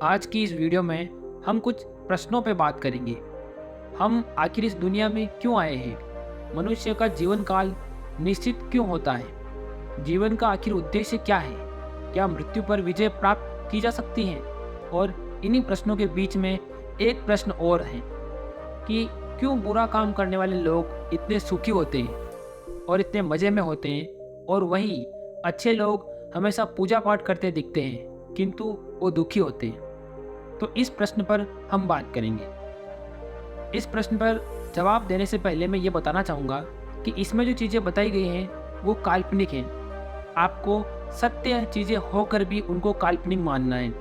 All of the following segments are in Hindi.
आज की इस वीडियो में हम कुछ प्रश्नों पे बात करेंगे। हम आखिर इस दुनिया में क्यों आए हैं? मनुष्य का जीवन काल निश्चित क्यों होता है? जीवन का आखिर उद्देश्य क्या है? क्या मृत्यु पर विजय प्राप्त की जा सकती है? और इन्हीं प्रश्नों के बीच में एक प्रश्न और है कि क्यों बुरा काम करने वाले लोग इतने सुखी होते हैं और इतने मज़े में होते हैं, और वहीं अच्छे लोग हमेशा पूजा पाठ करते दिखते हैं किंतु वो दुखी होते हैं। तो इस प्रश्न पर हम बात करेंगे। इस प्रश्न पर जवाब देने से पहले मैं ये बताना चाहूँगा कि इसमें जो चीज़ें बताई गई हैं वो काल्पनिक हैं। आपको सत्य चीज़ें होकर भी उनको काल्पनिक मानना है,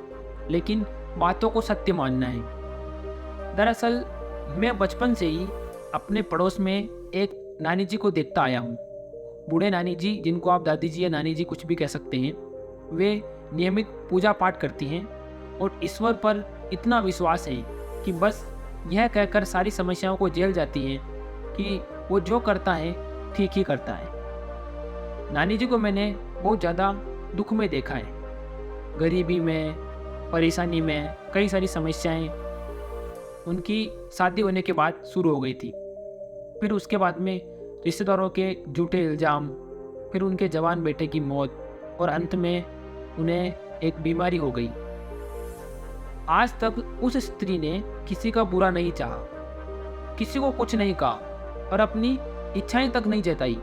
लेकिन बातों को सत्य मानना है। दरअसल मैं बचपन से ही अपने पड़ोस में एक नानी जी को देखता आया हूँ। बूढ़े नानी जी, जिनको आप दादी जी या नानी जी कुछ भी कह सकते हैं, वे नियमित पूजा पाठ करती हैं और ईश्वर पर इतना विश्वास है कि बस यह कहकर सारी समस्याओं को झेल जाती हैं कि वो जो करता है ठीक ही करता है। नानी जी को मैंने बहुत ज़्यादा दुख में देखा है, गरीबी में, परेशानी में, कई सारी समस्याएं उनकी शादी होने के बाद शुरू हो गई थी। फिर उसके बाद में रिश्तेदारों के झूठे इल्ज़ाम, फिर उनके जवान बेटे की मौत और अंत में उन्हें एक बीमारी हो गई। आज तक उस स्त्री ने किसी का बुरा नहीं चाहा, किसी को कुछ नहीं कहा और अपनी इच्छाएं तक नहीं जताई।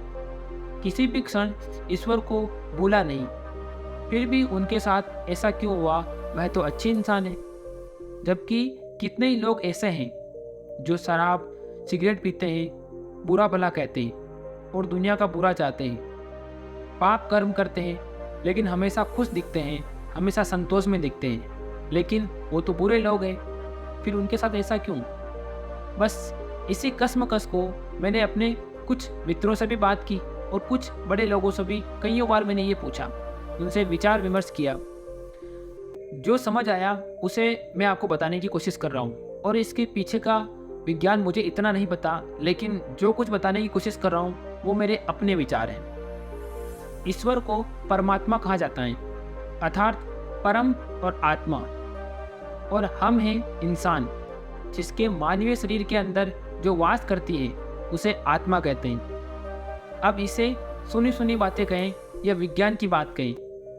किसी भी क्षण ईश्वर को भूला नहीं। फिर भी उनके साथ ऐसा क्यों हुआ? वह तो अच्छी इंसान है। जबकि कितने ही लोग ऐसे हैं जो शराब सिगरेट पीते हैं, बुरा भला कहते हैं और दुनिया का बुरा चाहते हैं, पाप कर्म करते हैं लेकिन हमेशा खुश दिखते हैं, हमेशा संतोष में दिखते हैं, लेकिन वो तो बुरे लोग हैं। फिर उनके साथ ऐसा क्यों? बस इसी कश्मकश को मैंने अपने कुछ मित्रों से भी बात की और कुछ बड़े लोगों से भी कईयों बार मैंने ये पूछा, उनसे विचार विमर्श किया। जो समझ आया उसे मैं आपको बताने की कोशिश कर रहा हूँ, और इसके पीछे का विज्ञान मुझे इतना नहीं पता, लेकिन जो कुछ बताने की कोशिश कर रहा हूँ वो मेरे अपने विचार हैं। ईश्वर को परमात्मा कहा जाता है, अर्थात परम और आत्मा, और हम हैं इंसान, जिसके मानवीय शरीर के अंदर जो वास करती है उसे आत्मा कहते हैं। अब इसे सुनी सुनी बातें कहें या विज्ञान की बात कहें,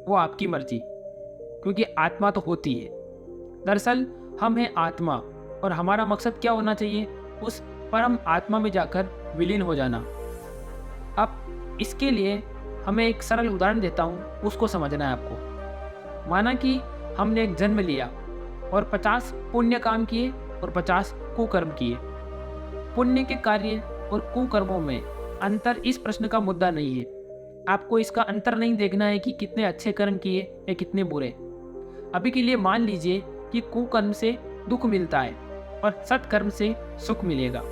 वो आपकी मर्जी, क्योंकि आत्मा तो होती है। दरअसल हम हैं आत्मा, और हमारा मकसद क्या होना चाहिए? उस परम आत्मा में जाकर विलीन हो जाना। अब इसके लिए हमें एक सरल उदाहरण देता हूँ, उसको समझना है आपको। माना कि हमने एक जन्म लिया और 50 पुण्य काम किए और 50 कुकर्म किए। पुण्य के कार्य और कुकर्मों में अंतर इस प्रश्न का मुद्दा नहीं है। आपको इसका अंतर नहीं देखना है कि कितने अच्छे कर्म किए या कितने बुरे। अभी के लिए मान लीजिए कि कुकर्म से दुख मिलता है और सत्कर्म से सुख मिलेगा,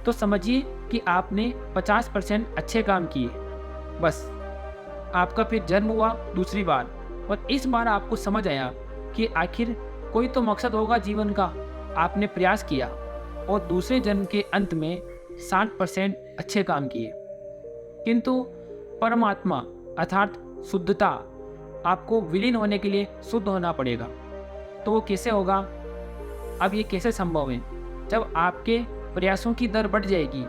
तो समझिए कि आपने 50% अच्छे काम किए। बस आपका फिर जन्म हुआ दूसरी बार, और इस बार आपको समझ आया कि आखिर कोई तो मकसद होगा जीवन का। आपने प्रयास किया और दूसरे जन्म के अंत में 60% अच्छे काम किए, किंतु परमात्मा अर्थात शुद्धता, आपको विलीन होने के लिए शुद्ध होना पड़ेगा। तो वो कैसे होगा? अब ये कैसे संभव है? जब आपके प्रयासों की दर बढ़ जाएगी,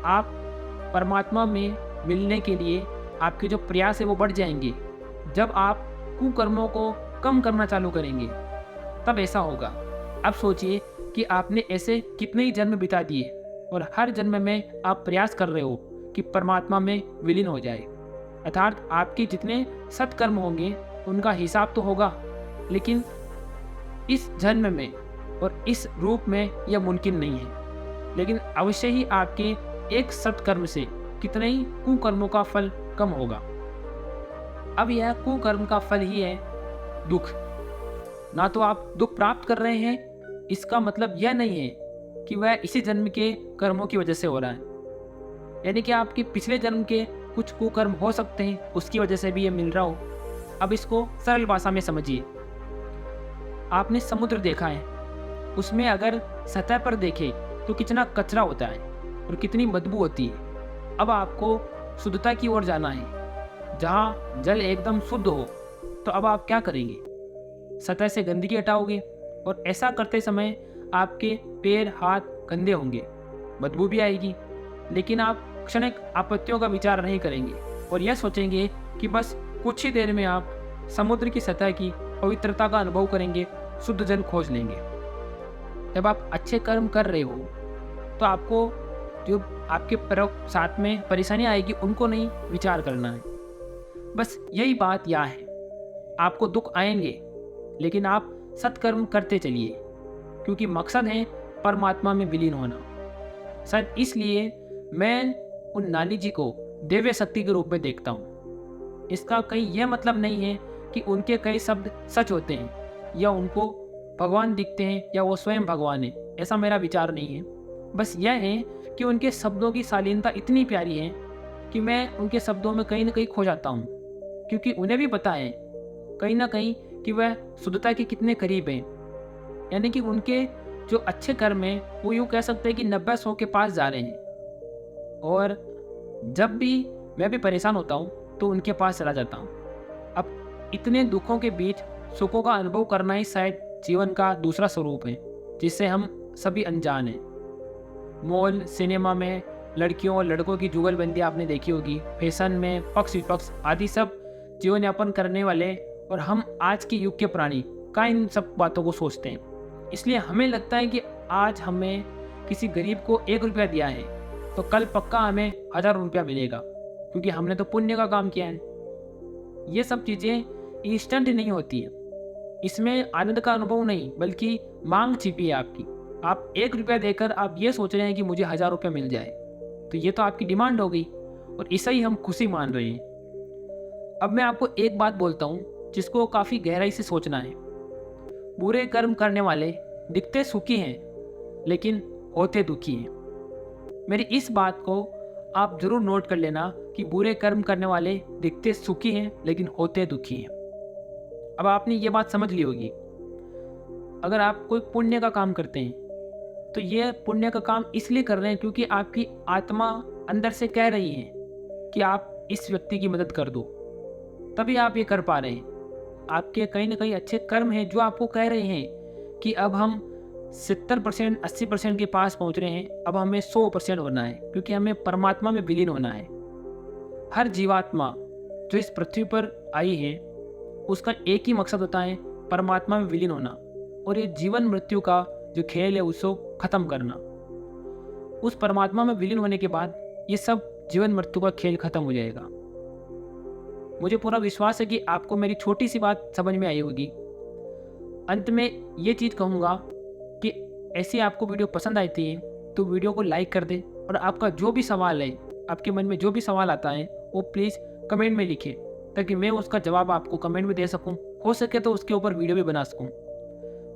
आप परमात्मा में मिलने के लिए आपके जो प्रयास है वो बढ़ जाएंगे। जब आप कुकर्मों को कम करना चालू करेंगे तब ऐसा होगा। अब सोचिए कि आपने ऐसे कितने ही जन्म बिता दिए और हर जन्म में आप प्रयास कर रहे हो कि परमात्मा में विलीन हो जाए, अर्थात आपके जितने सत्कर्म होंगे उनका हिसाब तो होगा, लेकिन इस जन्म में और इस रूप में यह मुमकिन नहीं है। लेकिन अवश्य ही आपके एक सत्कर्म से कितने ही कुकर्मों का फल कम होगा। अब यह कुकर्म का फल ही है दुख। ना तो आप दुख प्राप्त कर रहे हैं, इसका मतलब यह नहीं है कि वह इसी जन्म के कर्मों की वजह से हो रहा है। यानी कि आपके पिछले जन्म के कुछ कुकर्म हो सकते हैं, उसकी वजह से भी ये मिल रहा हो। अब इसको सरल भाषा में समझिए। आपने समुद्र देखा है, उसमें अगर सतह पर देखें तो कितना कचरा होता है और कितनी बदबू होती है। अब आपको शुद्धता की ओर जाना है, जहाँ जल एकदम शुद्ध हो, तो अब आप क्या करेंगे? सतह से गंदगी हटाओगे और ऐसा करते समय आपके पैर हाथ गंदे होंगे, बदबू भी आएगी, लेकिन आप क्षणिक आपत्तियों का विचार नहीं करेंगे और यह सोचेंगे कि बस कुछ ही देर में आप समुद्र की सतह की पवित्रता का अनुभव करेंगे, शुद्ध जल खोज लेंगे। जब आप अच्छे कर्म कर रहे हो तो आपको जो आपके साथ में परेशानी आएगी उनको नहीं विचार करना है। बस यही बात यहाँ है, आपको दुख आएंगे लेकिन आप सत्कर्म करते चलिए, क्योंकि मकसद है परमात्मा में विलीन होना। शायद इसलिए मैं उन नानी जी को दिव्य शक्ति के रूप में देखता हूँ। इसका कहीं यह मतलब नहीं है कि उनके कई शब्द सच होते हैं या उनको भगवान दिखते हैं या वो स्वयं भगवान है, ऐसा मेरा विचार नहीं है। बस यह है कि उनके शब्दों की शालीनता इतनी प्यारी है कि मैं उनके शब्दों में कहीं ना कहीं खो जाता हूँ, क्योंकि उन्हें भी पता है कहीं ना कहीं कि वह शुद्धता के कितने करीब हैं। यानी कि उनके जो अच्छे कर्म हैं वो यूँ कह सकते हैं कि 90-100 के पास जा रहे हैं। और जब भी मैं भी परेशान होता हूँ तो उनके पास चला जाता हूँ। अब इतने दुखों के बीच सुखों का अनुभव करना ही शायद जीवन का दूसरा स्वरूप है, जिससे हम सभी अनजान हैं। मॉल, सिनेमा में लड़कियों और लड़कों की जुगलबंदी आपने देखी होगी, फैशन में पक्ष विपक्ष आदि सब जीवन यापन करने वाले, और हम आज के युग के प्राणी का इन सब बातों को सोचते हैं। इसलिए हमें लगता है कि आज हमें किसी गरीब को 1 रुपया दिया है तो कल पक्का हमें 1000 रुपया मिलेगा, क्योंकि हमने तो पुण्य का काम किया है। ये सब चीज़ें इंस्टेंट नहीं होती है, इसमें आनंद का अनुभव नहीं बल्कि मांग छिपी है आपकी। आप 1 रुपया देकर आप ये सोच रहे हैं कि मुझे 1000 रुपया मिल जाए, तो ये तो आपकी डिमांड हो गई और इसे ही हम खुशी मान रहे हैं। अब मैं आपको एक बात बोलता हूँ जिसको काफ़ी गहराई से सोचना है। बुरे कर्म करने वाले दिखते सुखी हैं लेकिन होते दुखी हैं। मेरी इस बात को आप ज़रूर नोट कर लेना कि बुरे कर्म करने वाले दिखते सुखी हैं लेकिन होते दुखी हैं। अब आपने ये बात समझ ली होगी। अगर आप कोई पुण्य का काम करते हैं तो ये पुण्य का काम इसलिए कर रहे हैं क्योंकि आपकी आत्मा अंदर से कह रही है कि आप इस व्यक्ति की मदद कर दो, तभी आप ये कर पा रहे हैं। आपके कहीं ना कहीं अच्छे कर्म हैं जो आपको कह रहे हैं कि अब हम 70% 80% के पास पहुंच रहे हैं, अब हमें 100% होना है, क्योंकि हमें परमात्मा में विलीन होना है। हर जीवात्मा जो इस पृथ्वी पर आई है उसका एक ही मकसद होता है, परमात्मा में विलीन होना, और ये जीवन मृत्यु का जो खेल है उसको ख़त्म करना। उस परमात्मा में विलीन होने के बाद ये सब जीवन मृत्यु का खेल ख़त्म हो जाएगा। मुझे पूरा विश्वास है कि आपको मेरी छोटी सी बात समझ में आई होगी। अंत में ये चीज़ कहूँगा कि ऐसी आपको वीडियो पसंद आती है तो वीडियो को लाइक कर दें, और आपका जो भी सवाल है, आपके मन में जो भी सवाल आता है वो प्लीज़ कमेंट में लिखें, ताकि मैं उसका जवाब आपको कमेंट में दे सकूं, हो सके तो उसके ऊपर वीडियो भी बना सकूं।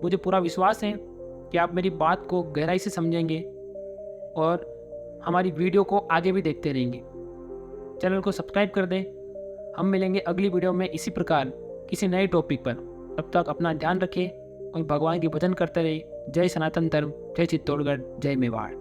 मुझे पूरा विश्वास है कि आप मेरी बात को गहराई से समझेंगे और हमारी वीडियो को आगे भी देखते रहेंगे। चैनल को सब्सक्राइब कर दें। हम मिलेंगे अगली वीडियो में इसी प्रकार किसी नए टॉपिक पर। तब तक अपना ध्यान रखें और भगवान की भजन करते रहे। जय सनातन धर्म, जय चित्तौड़गढ़, जय मेवाड़।